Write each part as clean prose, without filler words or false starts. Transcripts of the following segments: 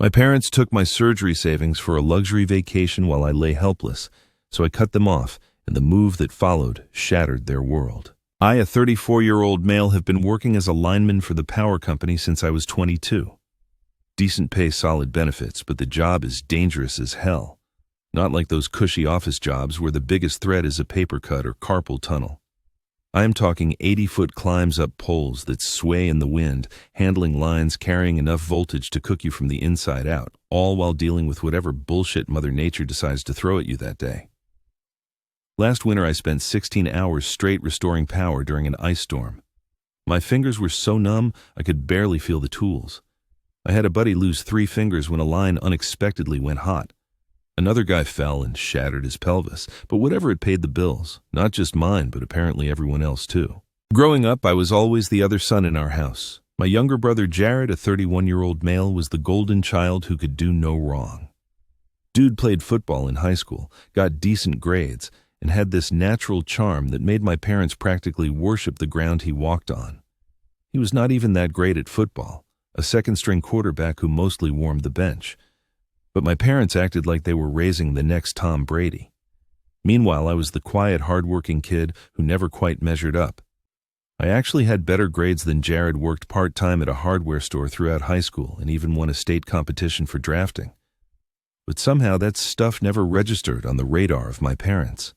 My parents took my surgery savings for a luxury vacation while I lay helpless, so I cut them off, and the move that followed shattered their world. I, a 34-year-old male, have been working as a lineman for the power company since I was 22. Decent pay, solid benefits, but the job is dangerous as hell. Not like those cushy office jobs where the biggest threat is a paper cut or carpal tunnel. I am talking 80-foot climbs up poles that sway in the wind, handling lines carrying enough voltage to cook you from the inside out, all while dealing with whatever bullshit Mother Nature decides to throw at you that day. Last winter I spent 16 hours straight restoring power during an ice storm. My fingers were so numb I could barely feel the tools. I had a buddy lose 3 fingers when a line unexpectedly went hot. Another guy fell and shattered his pelvis, but whatever, it paid the bills. Not just mine, but apparently everyone else too. Growing up, I was always the other son in our house. My younger brother Jared, a 31-year-old male, was the golden child who could do no wrong. Dude played football in high school, got decent grades, and had this natural charm that made my parents practically worship the ground he walked on. He was not even that great at football, a second-string quarterback who mostly warmed the bench. But my parents acted like they were raising the next Tom Brady. Meanwhile, I was the quiet, hard-working kid who never quite measured up. I actually had better grades than Jared, worked part-time at a hardware store throughout high school, and even won a state competition for drafting. But somehow that stuff never registered on the radar of my parents.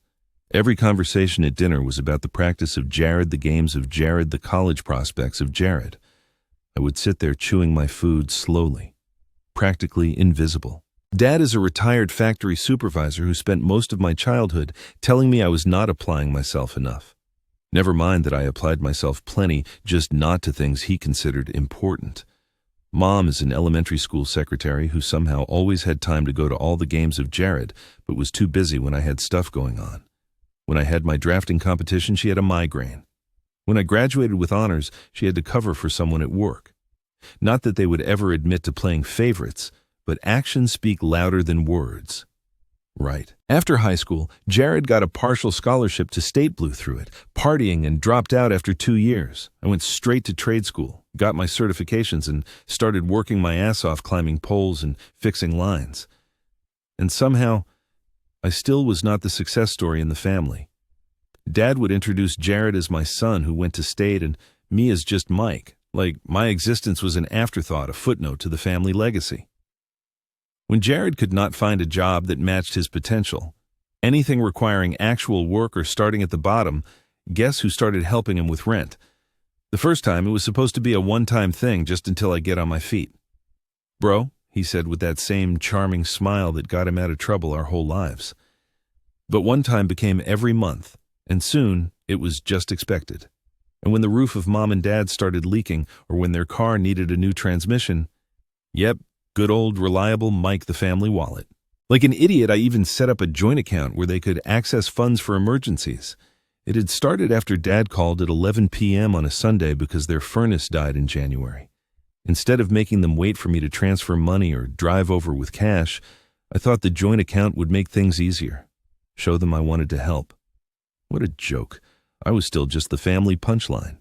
Every conversation at dinner was about the practice of Jared, the games of Jared, the college prospects of Jared. I would sit there chewing my food slowly, practically invisible. Dad is a retired factory supervisor who spent most of my childhood telling me I was not applying myself enough. Never mind that I applied myself plenty, just not to things he considered important. Mom is an elementary school secretary who somehow always had time to go to all the games of Jared, but was too busy when I had stuff going on. When I had my drafting competition, she had a migraine. When I graduated with honors, she had to cover for someone at work. Not that they would ever admit to playing favorites, but actions speak louder than words. Right. After high school, Jared got a partial scholarship to State, blew through it, partying, and dropped out after 2 years. I went straight to trade school, got my certifications, and started working my ass off climbing poles and fixing lines. And somehow, I still was not the success story in the family. Dad would introduce Jared as my son who went to State and me as just Mike, like my existence was an afterthought, a footnote to the family legacy. When Jared could not find a job that matched his potential, anything requiring actual work or starting at the bottom, guess who started helping him with rent? The first time, it was supposed to be a one-time thing just until I get on my feet. Bro, he said with that same charming smile that got him out of trouble our whole lives. But one time became every month, and soon it was just expected. And when the roof of Mom and Dad started leaking, or when their car needed a new transmission, yep, good old reliable Mike, the family wallet. Like an idiot, I even set up a joint account where they could access funds for emergencies. It had started after Dad called at 11 p.m. on a Sunday because their furnace died in January. Instead of making them wait for me to transfer money or drive over with cash, I thought the joint account would make things easier. Show them I wanted to help. What a joke. I was still just the family punchline.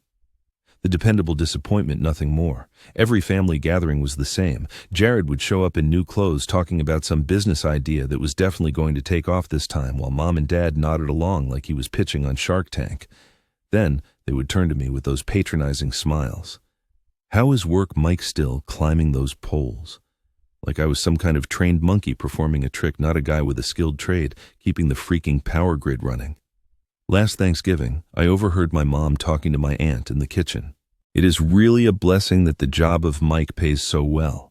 The dependable disappointment, nothing more. Every family gathering was the same. Jared would show up in new clothes talking about some business idea that was definitely going to take off this time, while Mom and Dad nodded along like he was pitching on Shark Tank. Then they would turn to me with those patronizing smiles. How is work Mike still climbing those poles? Like I was some kind of trained monkey performing a trick, not a guy with a skilled trade, keeping the freaking power grid running. Last Thanksgiving, I overheard my mom talking to my aunt in the kitchen. It is really a blessing that the job of Mike pays so well.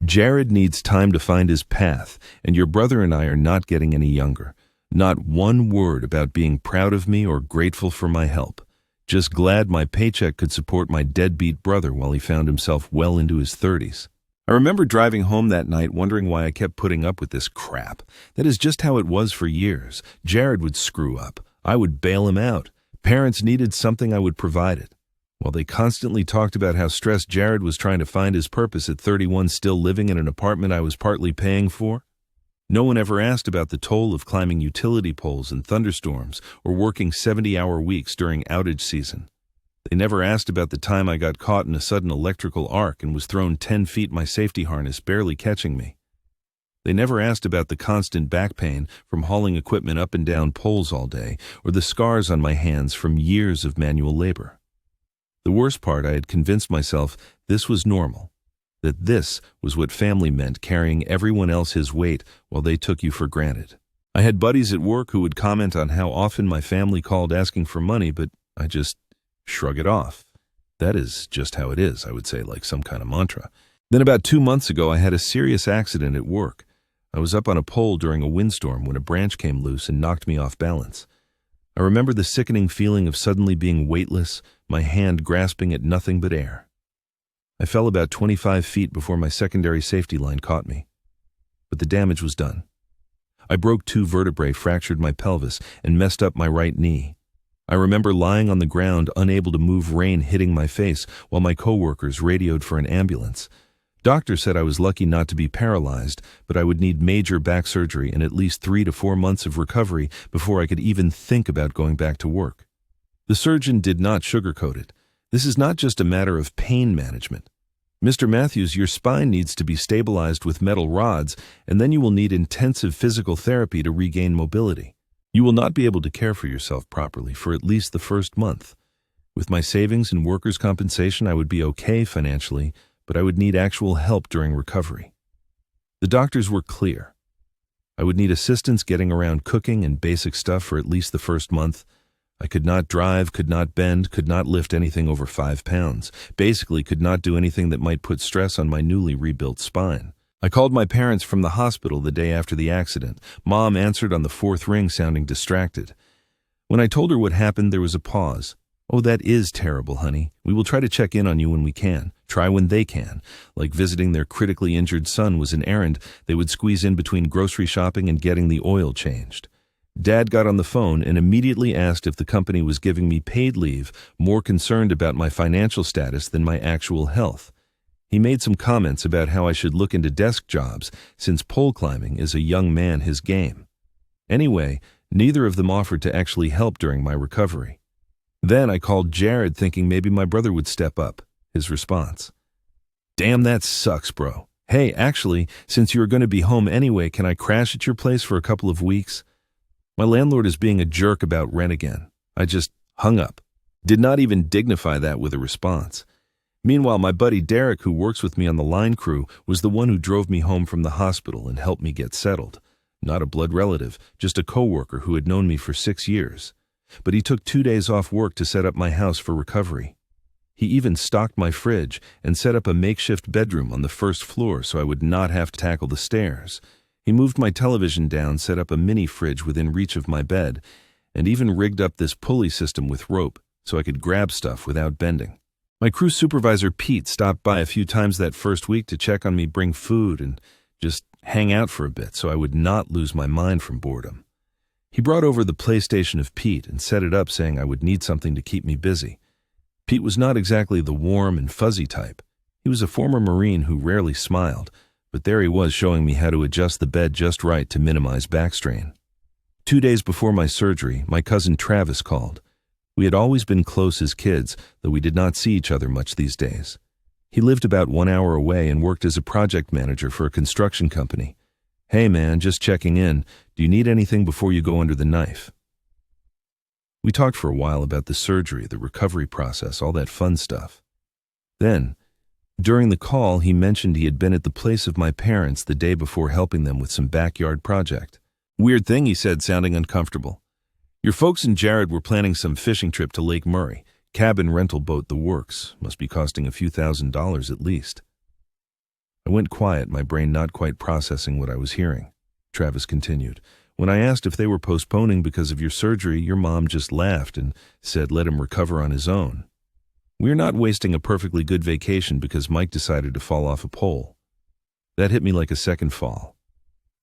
Jared needs time to find his path, and your brother and I are not getting any younger. Not one word about being proud of me or grateful for my help. Just glad my paycheck could support my deadbeat brother while he found himself well into his 30s. I remember driving home that night wondering why I kept putting up with this crap. That is just how it was for years. Jared would screw up. I would bail him out. Parents needed something, I would provide it. While they constantly talked about how stressed Jared was trying to find his purpose at 31, still living in an apartment I was partly paying for, no one ever asked about the toll of climbing utility poles in thunderstorms or working 70-hour weeks during outage season. They never asked about the time I got caught in a sudden electrical arc and was thrown 10 feet, my safety harness barely catching me. They never asked about the constant back pain from hauling equipment up and down poles all day, or the scars on my hands from years of manual labor. The worst part, I had convinced myself this was normal, that this was what family meant, carrying everyone else's weight while they took you for granted. I had buddies at work who would comment on how often my family called asking for money, but I just shrug it off. That is just how it is, I would say, like some kind of mantra. Then about 2 months ago, I had a serious accident at work. I was up on a pole during a windstorm when a branch came loose and knocked me off balance. I remember the sickening feeling of suddenly being weightless, my hand grasping at nothing but air. I fell about 25 feet before my secondary safety line caught me. But the damage was done. I broke 2 vertebrae, fractured my pelvis, and messed up my right knee. I remember lying on the ground, unable to move, rain hitting my face, while my coworkers radioed for an ambulance. Doctors said I was lucky not to be paralyzed, but I would need major back surgery and at least 3 to 4 months of recovery before I could even think about going back to work. The surgeon did not sugarcoat it. This is not just a matter of pain management. Mr. Matthews, your spine needs to be stabilized with metal rods, and then you will need intensive physical therapy to regain mobility. You will not be able to care for yourself properly for at least the first month. With my savings and workers' compensation, I would be okay financially, but I would need actual help during recovery. The doctors were clear. I would need assistance getting around cooking and basic stuff for at least the first month. I could not drive, could not bend, could not lift anything over 5 pounds, basically could not do anything that might put stress on my newly rebuilt spine. I called my parents from the hospital the day after the accident. Mom answered on the 4th ring, sounding distracted. When I told her what happened, there was a pause. "Oh, that is terrible, honey. We will try to check in on you when we can. Try when they can." Like visiting their critically injured son was an errand they would squeeze in between grocery shopping and getting the oil changed. Dad got on the phone and immediately asked if the company was giving me paid leave, more concerned about my financial status than my actual health. He made some comments about how I should look into desk jobs, since pole climbing is a young man his game. Anyway, neither of them offered to actually help during my recovery. Then I called Jared, thinking maybe my brother would step up. His response: "Damn, that sucks, bro. Hey, actually, since you're going to be home anyway, can I crash at your place for a couple of weeks? My landlord is being a jerk about rent again." I just hung up. Did not even dignify that with a response. Meanwhile, my buddy Derek, who works with me on the line crew, was the one who drove me home from the hospital and helped me get settled. Not a blood relative, just a coworker who had known me for 6 years. But he took 2 days off work to set up my house for recovery. He even stocked my fridge and set up a makeshift bedroom on the 1st floor so I would not have to tackle the stairs. He moved my television down, set up a mini fridge within reach of my bed, and even rigged up this pulley system with rope so I could grab stuff without bending. My crew supervisor Pete stopped by a few times that first week to check on me, bring food, and just hang out for a bit so I would not lose my mind from boredom. He brought over the PlayStation of Pete and set it up, saying I would need something to keep me busy. Pete was not exactly the warm and fuzzy type. He was a former Marine who rarely smiled, but there he was showing me how to adjust the bed just right to minimize back strain. 2 days before my surgery, my cousin Travis called. We had always been close as kids, though we did not see each other much these days. He lived about 1 hour away and worked as a project manager for a construction company. "Hey man, just checking in. Do you need anything before you go under the knife?" We talked for a while about the surgery, the recovery process, all that fun stuff. Then, during the call, he mentioned he had been at the place of my parents the day before helping them with some backyard project. "Weird thing," he said, sounding uncomfortable. "Your folks and Jared were planning some fishing trip to Lake Murray. Cabin, rental boat, the works. Must be costing a few $1,000s at least." I went quiet, my brain not quite processing what I was hearing. Travis continued. "When I asked if they were postponing because of your surgery, your mom just laughed and said let him recover on his own. We're not wasting a perfectly good vacation because Mike decided to fall off a pole." That hit me like a second fall.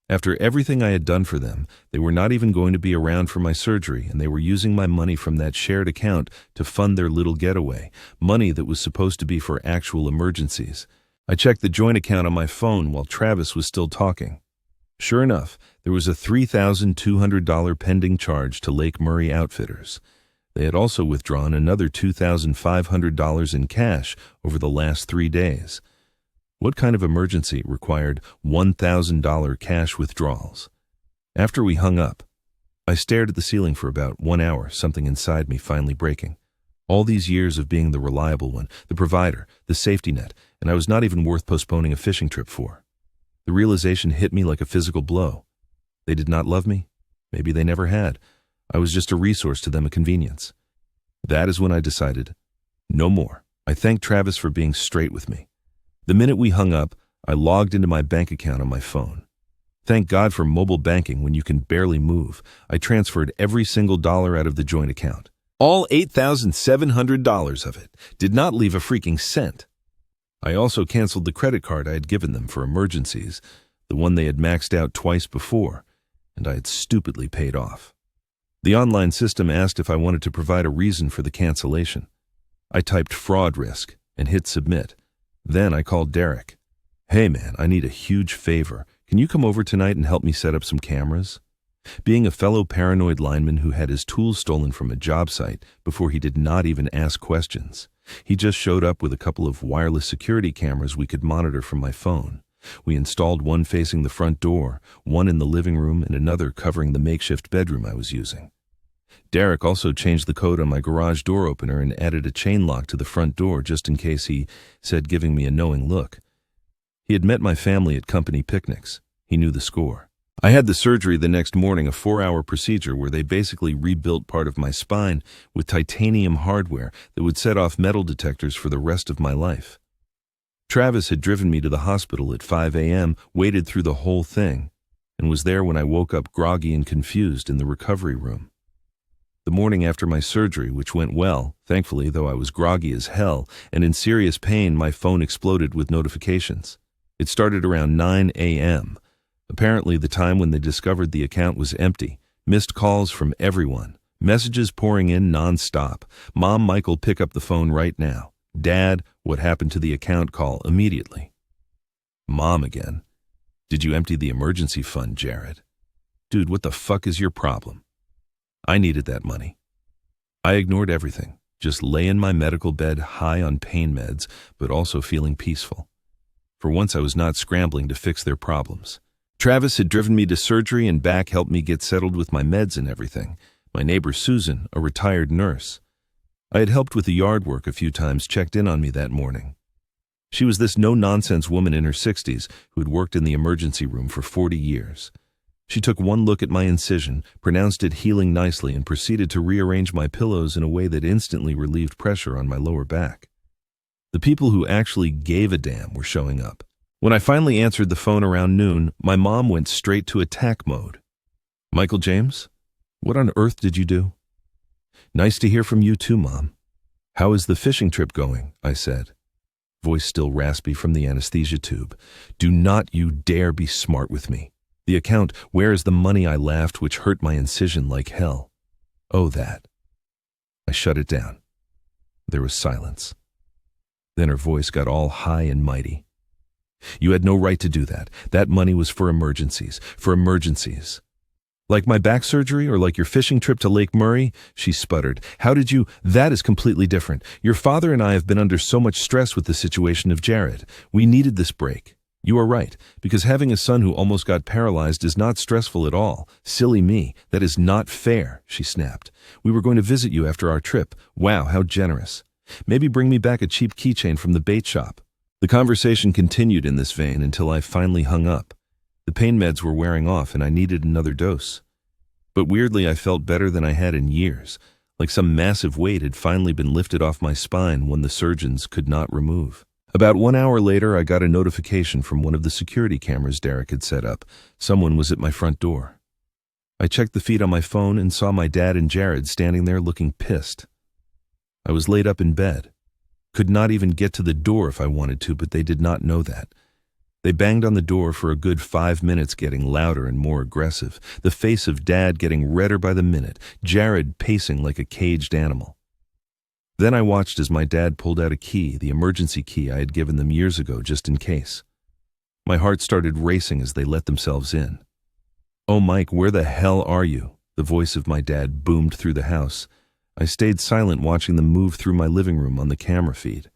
After everything I had done for them, they were not even going to be around for my surgery, and they were using my money from that shared account to fund their little getaway, money that was supposed to be for actual emergencies. I checked the joint account on my phone while Travis was still talking. Sure enough, there was a $3,200 pending charge to Lake Murray Outfitters. They had also withdrawn another $2,500 in cash over the last 3 days. What kind of emergency required $1,000 cash withdrawals? After we hung up, I stared at the ceiling for about 1 hour, something inside me finally breaking. All these years of being the reliable one, the provider, the safety net, and I was not even worth postponing a fishing trip for. The realization hit me like a physical blow. They did not love me. Maybe they never had. I was just a resource to them, a convenience. That is when I decided, no more. I thanked Travis for being straight with me. The minute we hung up, I logged into my bank account on my phone. Thank God for mobile banking when you can barely move. I transferred every single dollar out of the joint account. All $8,700 of it. Did not leave a freaking cent. I also canceled the credit card I had given them for emergencies, the one they had maxed out twice before, and I had stupidly paid off. The online system asked if I wanted to provide a reason for the cancellation. I typed fraud risk and hit submit. Then I called Derek. Hey man, I need a huge favor. Can you come over tonight and help me set up some cameras? Being a fellow paranoid lineman who had his tools stolen from a job site before he did not even ask questions, he just showed up with a couple of wireless security cameras we could monitor from my phone. We installed one facing the front door, one in the living room, and another covering the makeshift bedroom I was using. Derek also changed the code on my garage door opener and added a chain lock to the front door just in case, he said, giving me a knowing look. He had met my family at company picnics. He knew the score. I had the surgery the next morning, a 4-hour procedure where they basically rebuilt part of my spine with titanium hardware that would set off metal detectors for the rest of my life. Travis had driven me to the hospital at 5 a.m., waited through the whole thing, and was there when I woke up groggy and confused in the recovery room. The morning after my surgery, which went well, thankfully, though I was groggy as hell and in serious pain, my phone exploded with notifications. It started around 9 a.m., apparently the time when they discovered the account was empty. Missed calls from everyone. Messages pouring in non-stop. Mom, Michael, pick up the phone right now. Dad, what happened to the account? Call immediately. Mom again. Did you empty the emergency fund, Jared? Dude, what the fuck is your problem? I needed that money. I ignored everything. Just lay in my medical bed high on pain meds, but also feeling peaceful. For once I was not scrambling to fix their problems. Travis had driven me to surgery and back, helped me get settled with my meds and everything. My neighbor Susan, a retired nurse. I had helped with the yard work a few times, checked in on me that morning. She was this no-nonsense woman in her 60s who had worked in the emergency room for 40 years. She took one look at my incision, pronounced it healing nicely, and proceeded to rearrange my pillows in a way that instantly relieved pressure on my lower back. The people who actually gave a damn were showing up. When I finally answered the phone around noon, my mom went straight to attack mode. Michael James, what on earth did you do? Nice to hear from you too, Mom. How is the fishing trip going? I said. Voice still raspy from the anesthesia tube. Do not you dare be smart with me. The account, where is the money? I laughed, which hurt my incision like hell. Oh, that. I shut it down. There was silence. Then her voice got all high and mighty. You had no right to do that. That money was for emergencies. For emergencies. Like my back surgery or like your fishing trip to Lake Murray? She sputtered. How did you? That is completely different. Your father and I have been under so much stress with the situation of Jared. We needed this break. You are right, because having a son who almost got paralyzed is not stressful at all. Silly me. That is not fair, she snapped. We were going to visit you after our trip. Wow, how generous. Maybe bring me back a cheap keychain from the bait shop. The conversation continued in this vein until I finally hung up. The pain meds were wearing off and I needed another dose. But weirdly, I felt better than I had in years, like some massive weight had finally been lifted off my spine, one the surgeons could not remove. About 1 hour later, I got a notification from one of the security cameras Derek had set up. Someone was at my front door. I checked the feed on my phone and saw my dad and Jared standing there looking pissed. I was laid up in bed. Could not even get to the door if I wanted to, but they did not know that. They banged on the door for a good 5 minutes, getting louder and more aggressive, the face of Dad getting redder by the minute, Jared pacing like a caged animal. Then I watched as my dad pulled out a key, the emergency key I had given them years ago just in case. My heart started racing as they let themselves in. Oh, Mike, where the hell are you? The voice of my dad boomed through the house. I stayed silent watching them move through my living room on the camera feed.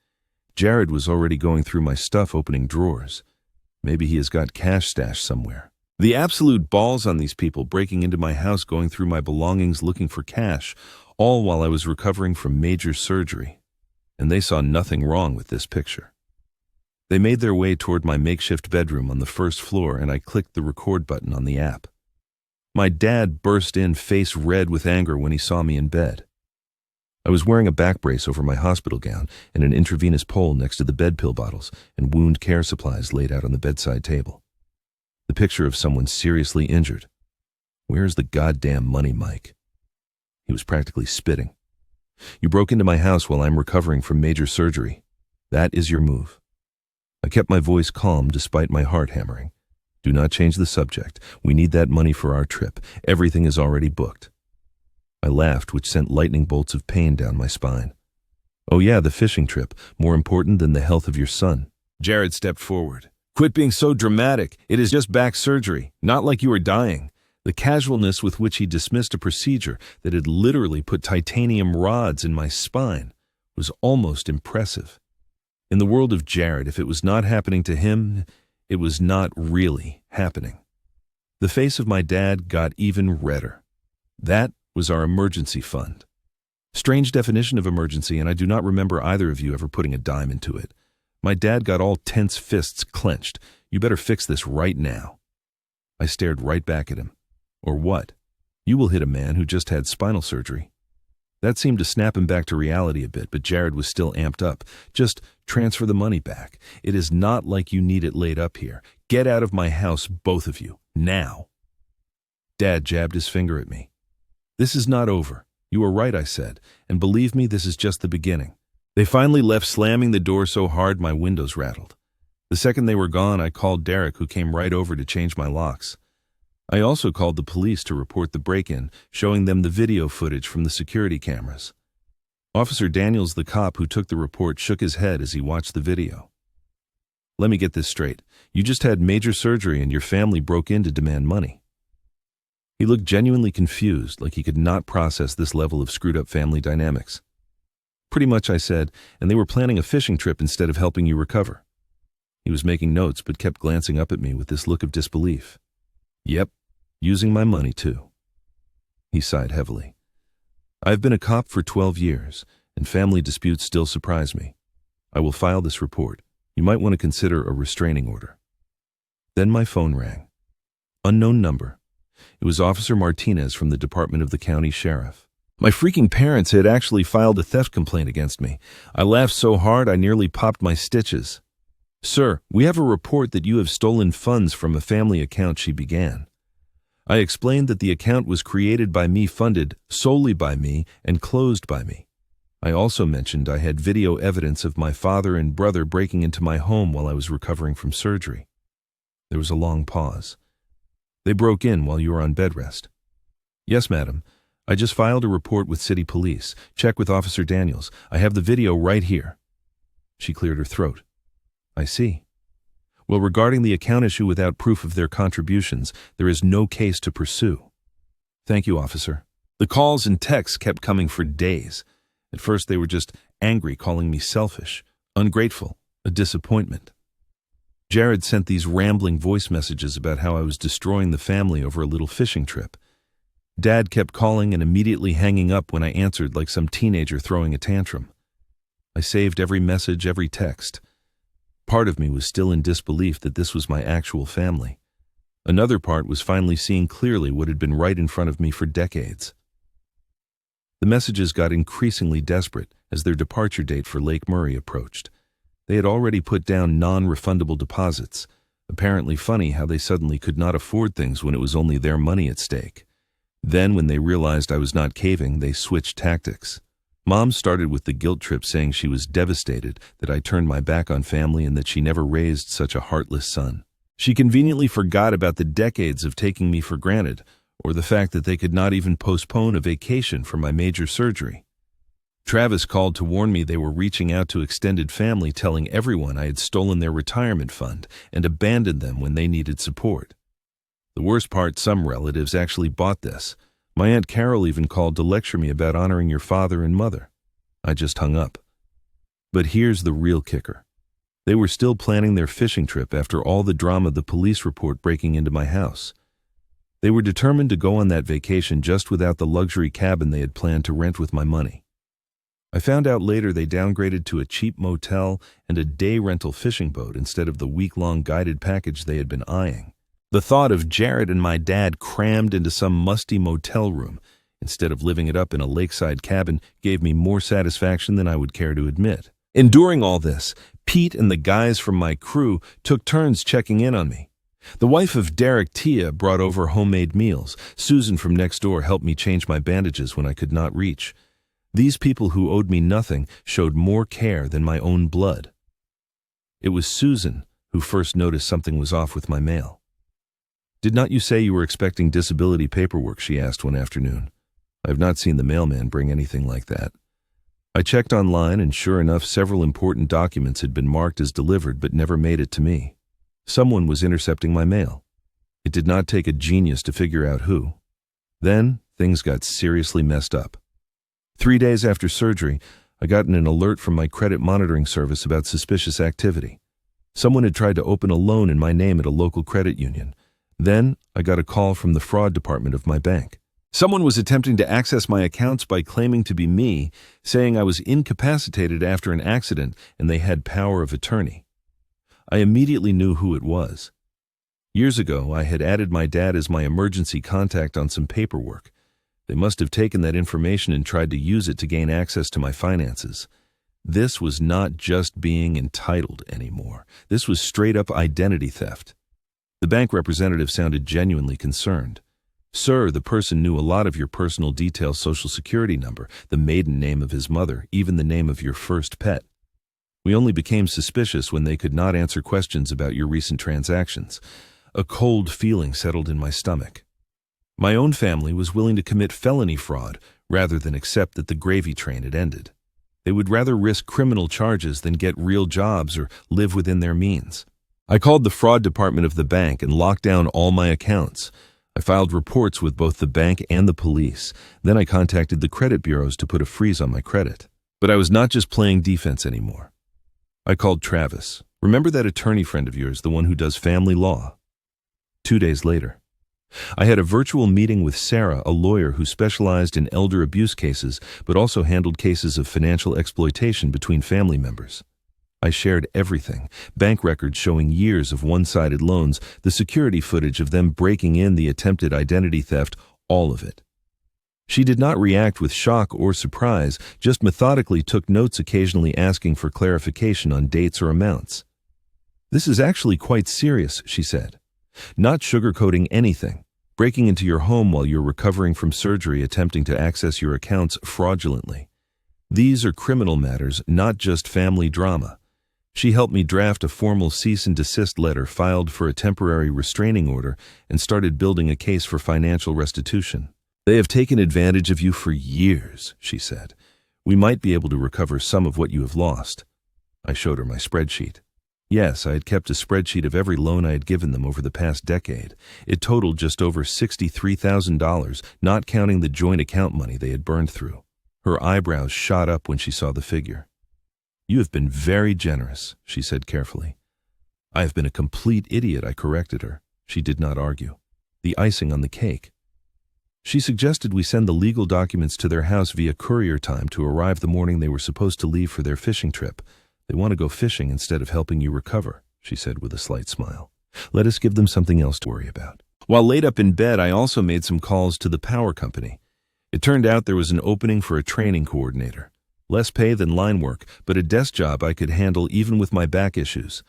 Jared was already going through my stuff, opening drawers. Maybe he has got cash stashed somewhere. The absolute balls on these people breaking into my house, going through my belongings looking for cash, all while I was recovering from major surgery. And they saw nothing wrong with this picture. They made their way toward my makeshift bedroom on the first floor, and I clicked the record button on the app. My dad burst in, face red with anger, when he saw me in bed. I was wearing a back brace over my hospital gown and an intravenous pole next to the bed pill bottles and wound care supplies laid out on the bedside table. The picture of someone seriously injured. Where's the goddamn money, Mike? He was practically spitting. You broke into my house while I'm recovering from major surgery. That is your move. I kept my voice calm despite my heart hammering. Do not change the subject. We need that money for our trip. Everything is already booked. I laughed, which sent lightning bolts of pain down my spine. Oh yeah, the fishing trip, more important than the health of your son. Jared stepped forward. Quit being so dramatic. It is just back surgery, not like you are dying. The casualness with which he dismissed a procedure that had literally put titanium rods in my spine was almost impressive. In the world of Jared, if it was not happening to him, it was not really happening. The face of my dad got even redder. That was our emergency fund. Strange definition of emergency, and I do not remember either of you ever putting a dime into it. My dad got all tense fists clenched. You better fix this right now. I stared right back at him. Or what? You will hit a man who just had spinal surgery. That seemed to snap him back to reality a bit, but Jared was still amped up. Just transfer the money back. It is not like you need it laid up here. Get out of my house, both of you, now. Dad jabbed his finger at me. This is not over. You are right, I said, and believe me, this is just the beginning. They finally left, slamming the door so hard my windows rattled. The second they were gone, I called Derek, who came right over to change my locks. I also called the police to report the break-in, showing them the video footage from the security cameras. Officer Daniels, the cop who took the report, shook his head as he watched the video. Let me get this straight. You just had major surgery and your family broke in to demand money. He looked genuinely confused, like he could not process this level of screwed-up family dynamics. Pretty much, I said, and they were planning a fishing trip instead of helping you recover. He was making notes but kept glancing up at me with this look of disbelief. Yep, using my money too. He sighed heavily. I've been a cop for 12 years, and family disputes still surprise me. I will file this report. You might want to consider a restraining order. Then my phone rang. Unknown number. It was Officer Martinez from the Department of the County Sheriff. My freaking parents had actually filed a theft complaint against me. I laughed so hard I nearly popped my stitches. Sir, we have a report that you have stolen funds from a family account, she began. I explained that the account was created by me, funded solely by me, and closed by me. I also mentioned I had video evidence of my father and brother breaking into my home while I was recovering from surgery. There was a long pause. They broke in while you were on bed rest. Yes, madam. I just filed a report with city police. Check with Officer Daniels. I have the video right here. She cleared her throat. I see. Well, regarding the account issue without proof of their contributions, there is no case to pursue. Thank you, officer. The calls and texts kept coming for days. At first they were just angry, calling me selfish, ungrateful, a disappointment. Jared sent these rambling voice messages about how I was destroying the family over a little fishing trip. Dad kept calling and immediately hanging up when I answered like some teenager throwing a tantrum. I saved every message, every text. Part of me was still in disbelief that this was my actual family. Another part was finally seeing clearly what had been right in front of me for decades. The messages got increasingly desperate as their departure date for Lake Murray approached. They had already put down non-refundable deposits. Apparently funny how they suddenly could not afford things when it was only their money at stake. Then, when they realized I was not caving, they switched tactics. Mom started with the guilt trip, saying she was devastated that I turned my back on family and that she never raised such a heartless son. She conveniently forgot about the decades of taking me for granted, or the fact that they could not even postpone a vacation for my major surgery. Travis called to warn me they were reaching out to extended family, telling everyone I had stolen their retirement fund and abandoned them when they needed support. The worst part, some relatives actually bought this. My Aunt Carol even called to lecture me about honoring your father and mother. I just hung up. But here's the real kicker. They were still planning their fishing trip after all the drama of the police report breaking into my house. They were determined to go on that vacation just without the luxury cabin they had planned to rent with my money. I found out later they downgraded to a cheap motel and a day rental fishing boat instead of the week-long guided package they had been eyeing. The thought of Jared and my dad crammed into some musty motel room instead of living it up in a lakeside cabin gave me more satisfaction than I would care to admit. Enduring all this, Pete and the guys from my crew took turns checking in on me. The wife of Derek, Tia, brought over homemade meals. Susan from next door helped me change my bandages when I could not reach. These people who owed me nothing showed more care than my own blood. It was Susan who first noticed something was off with my mail. "Did not you say you were expecting disability paperwork?" she asked one afternoon. "I have not seen the mailman bring anything like that." I checked online, and sure enough, several important documents had been marked as delivered but never made it to me. Someone was intercepting my mail. It did not take a genius to figure out who. Then, things got seriously messed up. 3 days after surgery, I got an alert from my credit monitoring service about suspicious activity. Someone had tried to open a loan in my name at a local credit union. Then, I got a call from the fraud department of my bank. Someone was attempting to access my accounts by claiming to be me, saying I was incapacitated after an accident and they had power of attorney. I immediately knew who it was. Years ago, I had added my dad as my emergency contact on some paperwork. They must have taken that information and tried to use it to gain access to my finances. This was not just being entitled anymore. This was straight-up identity theft. The bank representative sounded genuinely concerned. "Sir, the person knew a lot of your personal details, social security number, the maiden name of his mother, even the name of your first pet. We only became suspicious when they could not answer questions about your recent transactions." A cold feeling settled in my stomach. My own family was willing to commit felony fraud rather than accept that the gravy train had ended. They would rather risk criminal charges than get real jobs or live within their means. I called the fraud department of the bank and locked down all my accounts. I filed reports with both the bank and the police. Then I contacted the credit bureaus to put a freeze on my credit. But I was not just playing defense anymore. I called Travis. "Remember that attorney friend of yours, the one who does family law?" 2 days later, I had a virtual meeting with Sarah, a lawyer who specialized in elder abuse cases, but also handled cases of financial exploitation between family members. I shared everything, bank records showing years of one-sided loans, the security footage of them breaking in, the attempted identity theft, all of it. She did not react with shock or surprise, just methodically took notes, occasionally asking for clarification on dates or amounts. "This is actually quite serious," she said. "Not sugarcoating anything. Breaking into your home while you're recovering from surgery, attempting to access your accounts fraudulently. These are criminal matters, not just family drama." She helped me draft a formal cease and desist letter, filed for a temporary restraining order, and started building a case for financial restitution. "They have taken advantage of you for years," she said. "We might be able to recover some of what you have lost." I showed her my spreadsheet. Yes, I had kept a spreadsheet of every loan I had given them over the past decade. It totaled just over $63,000, not counting the joint account money they had burned through. Her eyebrows shot up when she saw the figure. "You have been very generous," she said carefully. "I have been a complete idiot," I corrected her. She did not argue. The icing on the cake. She suggested we send the legal documents to their house via courier time to arrive the morning they were supposed to leave for their fishing trip. "They want to go fishing instead of helping you recover," she said with a slight smile. "Let us give them something else to worry about." While laid up in bed, I also made some calls to the power company. It turned out there was an opening for a training coordinator. Less pay than line work, but a desk job I could handle even with my back issues.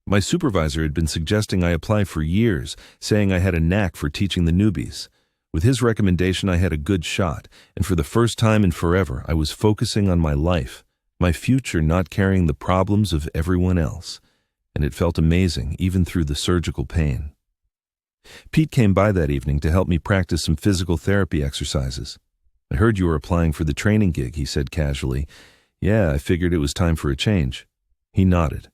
My supervisor had been suggesting I apply for years, saying I had a knack for teaching the newbies. With his recommendation, I had a good shot, and for the first time in forever, I was focusing on my life, my future, not carrying the problems of everyone else. And it felt amazing, even through the surgical pain. Pete came by that evening to help me practice some physical therapy exercises. "I heard you were applying for the training gig," he said casually. "Yeah, I figured it was time for a change." He nodded.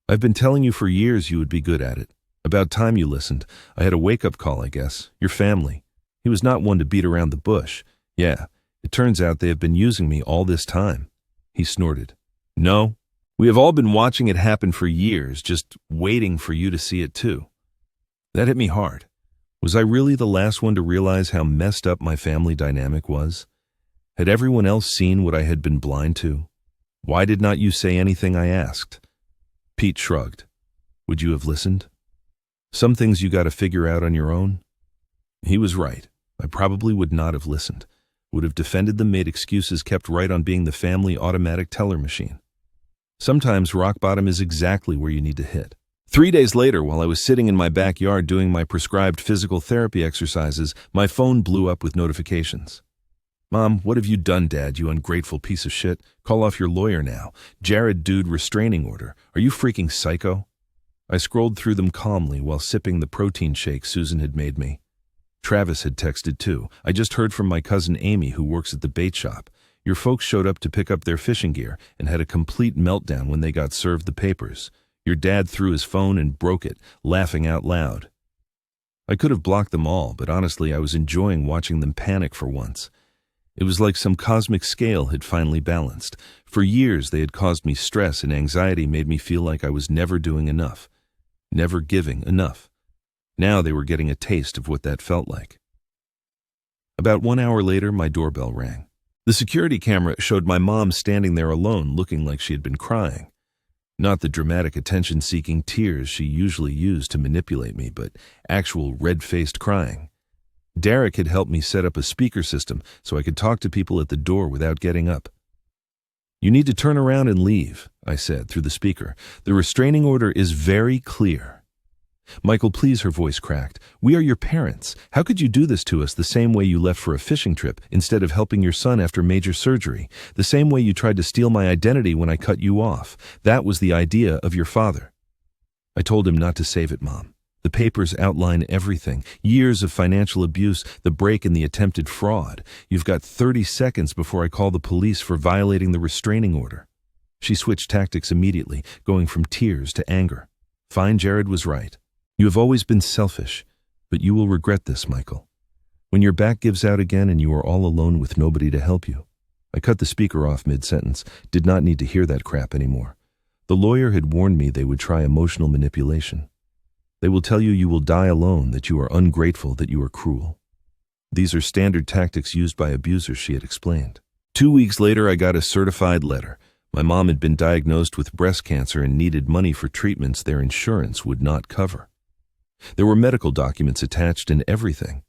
"I've been telling you for years you would be good at it. About time you listened. I had a wake-up call, I guess. Your family. He was not one to beat around the bush. Yeah, it turns out they have been using me all this time. He snorted. No, we have all been watching it happen for years, just waiting for you to see it too. That hit me hard. Was I really the last one to realize how messed up my family dynamic was? Had everyone else seen what I had been blind to? Why did not you say anything, I asked. Pete shrugged. Would you have listened? Some things you got to figure out on your own. He was right. I probably would not have listened. Would have defended them, made excuses, kept right on being the family automatic teller machine. Sometimes rock bottom is exactly where you need to hit. 3 days later, while I was sitting in my backyard doing my prescribed physical therapy exercises, my phone blew up with notifications. Mom, what have you done, Dad, you ungrateful piece of shit? Call off your lawyer now. Jared, dude, restraining order. Are you freaking psycho? I scrolled through them calmly while sipping the protein shake Susan had made me. Travis had texted too. I just heard from my cousin Amy, who works at the bait shop. Your folks showed up to pick up their fishing gear and had a complete meltdown when they got served the papers. Your dad threw his phone and broke it, laughing out loud. I could have blocked them all, but honestly I was enjoying watching them panic for once. It was like some cosmic scale had finally balanced. For years they had caused me stress, and anxiety made me feel like I was never doing enough, never giving enough. Now they were getting a taste of what that felt like. About 1 hour later, my doorbell rang. The security camera showed my mom standing there alone, looking like she had been crying. Not the dramatic attention-seeking tears she usually used to manipulate me, but actual red-faced crying. Derek had helped me set up a speaker system so I could talk to people at the door without getting up. You need to turn around and leave, I said through the speaker. The restraining order is very clear. Michael, please, her voice cracked. We are your parents. How could you do this to us the same way you left for a fishing trip instead of helping your son after major surgery? The same way you tried to steal my identity when I cut you off. That was the idea of your father. I told him not to save it, Mom. The papers outline everything. Years of financial abuse, the break and the attempted fraud. You've got 30 seconds before I call the police for violating the restraining order. She switched tactics immediately, going from tears to anger. Fine, Jared was right. You have always been selfish, but you will regret this, Michael. When your back gives out again and you are all alone with nobody to help you. I cut the speaker off mid-sentence, did not need to hear that crap anymore. The lawyer had warned me they would try emotional manipulation. They will tell you will die alone, that you are ungrateful, that you are cruel. These are standard tactics used by abusers, she had explained. 2 weeks later, I got a certified letter. My mom had been diagnosed with breast cancer and needed money for treatments their insurance would not cover. There were medical documents attached and everything.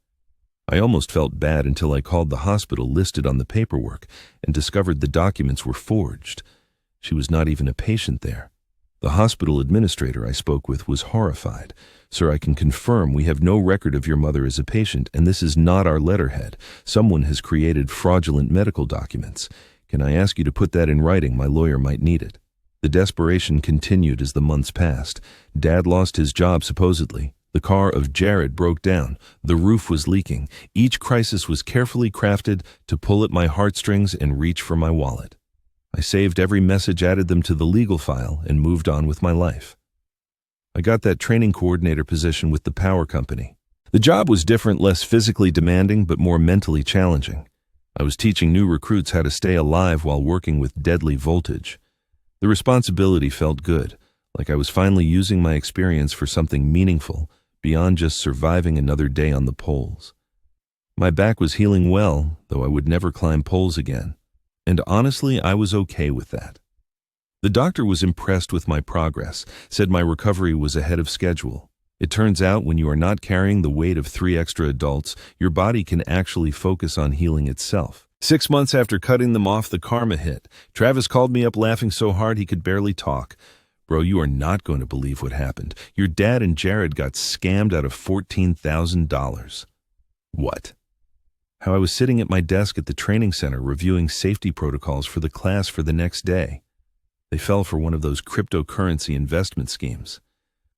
I almost felt bad until I called the hospital listed on the paperwork and discovered the documents were forged. She was not even a patient there. The hospital administrator I spoke with was horrified. Sir, I can confirm we have no record of your mother as a patient, and this is not our letterhead. Someone has created fraudulent medical documents. Can I ask you to put that in writing? My lawyer might need it. The desperation continued as the months passed. Dad lost his job supposedly. The car of Jared broke down. The roof was leaking. Each crisis was carefully crafted to pull at my heartstrings and reach for my wallet. I saved every message, added them to the legal file, and moved on with my life. I got that training coordinator position with the power company. The job was different, less physically demanding, but more mentally challenging. I was teaching new recruits how to stay alive while working with deadly voltage. The responsibility felt good, like I was finally using my experience for something meaningful, beyond just surviving another day on the poles. My back was healing well, though I would never climb poles again. And honestly, I was okay with that. The doctor was impressed with my progress, said my recovery was ahead of schedule. It turns out when you are not carrying the weight of 3 extra adults, your body can actually focus on healing itself. 6 months after cutting them off, the karma hit. Travis called me up laughing so hard he could barely talk. Bro, you are not going to believe what happened. Your dad and Jared got scammed out of $14,000. What? How I was sitting at my desk at the training center reviewing safety protocols for the class for the next day. They fell for one of those cryptocurrency investment schemes.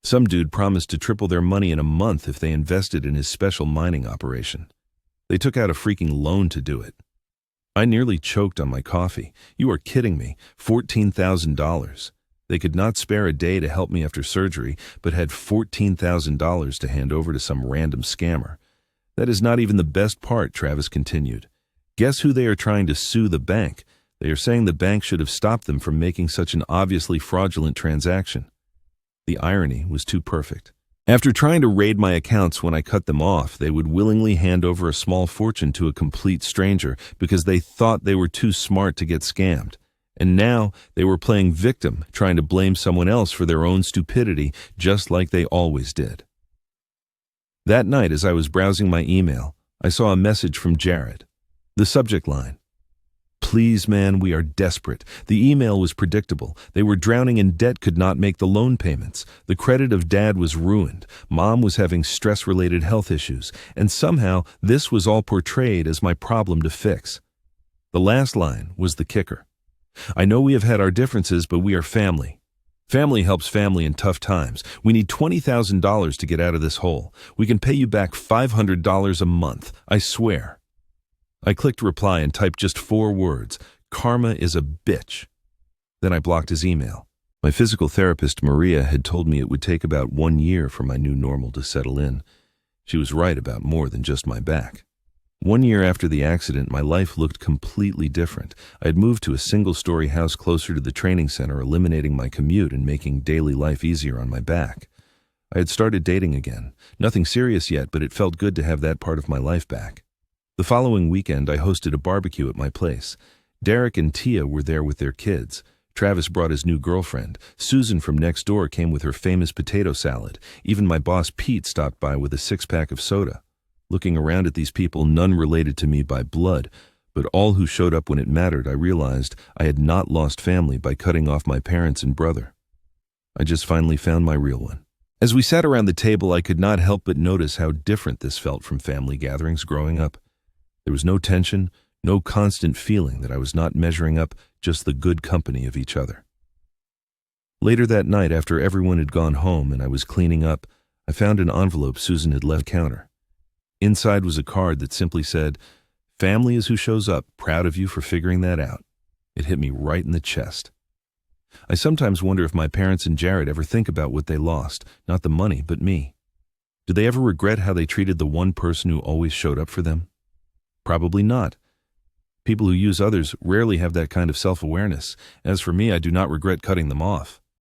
Some dude promised to triple their money in a month if they invested in his special mining operation. They took out a freaking loan to do it. I nearly choked on my coffee. You are kidding me. $14,000. They could not spare a day to help me after surgery, but had $14,000 to hand over to some random scammer. That is not even the best part, Travis continued. Guess who they are trying to sue? The bank. They are saying the bank should have stopped them from making such an obviously fraudulent transaction. The irony was too perfect. After trying to raid my accounts when I cut them off, they would willingly hand over a small fortune to a complete stranger because they thought they were too smart to get scammed. And now they were playing victim, trying to blame someone else for their own stupidity, just like they always did. That night, as I was browsing my email, I saw a message from Jared. The subject line: "Please, man, we are desperate." The email was predictable. They were drowning in debt, could not make the loan payments. The credit of Dad was ruined. Mom was having stress-related health issues. And somehow, this was all portrayed as my problem to fix. The last line was the kicker. "I know we have had our differences, but we are family. Family helps family in tough times. We need $20,000 to get out of this hole. We can pay you back $500 a month. I swear." I clicked reply and typed just 4 words: "Karma is a bitch." Then I blocked his email. My physical therapist, Maria, had told me it would take about 1 year for my new normal to settle in. She was right about more than just my back. 1 year after the accident, my life looked completely different. I had moved to a single-story house closer to the training center, eliminating my commute and making daily life easier on my back. I had started dating again. Nothing serious yet, but it felt good to have that part of my life back. The following weekend, I hosted a barbecue at my place. Derek and Tia were there with their kids. Travis brought his new girlfriend. Susan from next door came with her famous potato salad. Even my boss Pete stopped by with a 6-pack of soda. Looking around at these people, none related to me by blood, but all who showed up when it mattered, I realized I had not lost family by cutting off my parents and brother. I just finally found my real one. As we sat around the table, I could not help but notice how different this felt from family gatherings growing up. There was no tension, no constant feeling that I was not measuring up, just the good company of each other. Later that night, after everyone had gone home and I was cleaning up, I found an envelope Susan had left on the counter. Inside was a card that simply said, "Family is who shows up. Proud of you for figuring that out." It hit me right in the chest. I sometimes wonder if my parents and Jared ever think about what they lost, not the money, but me. Do they ever regret how they treated the one person who always showed up for them? Probably not. People who use others rarely have that kind of self-awareness. As for me, I do not regret cutting them off.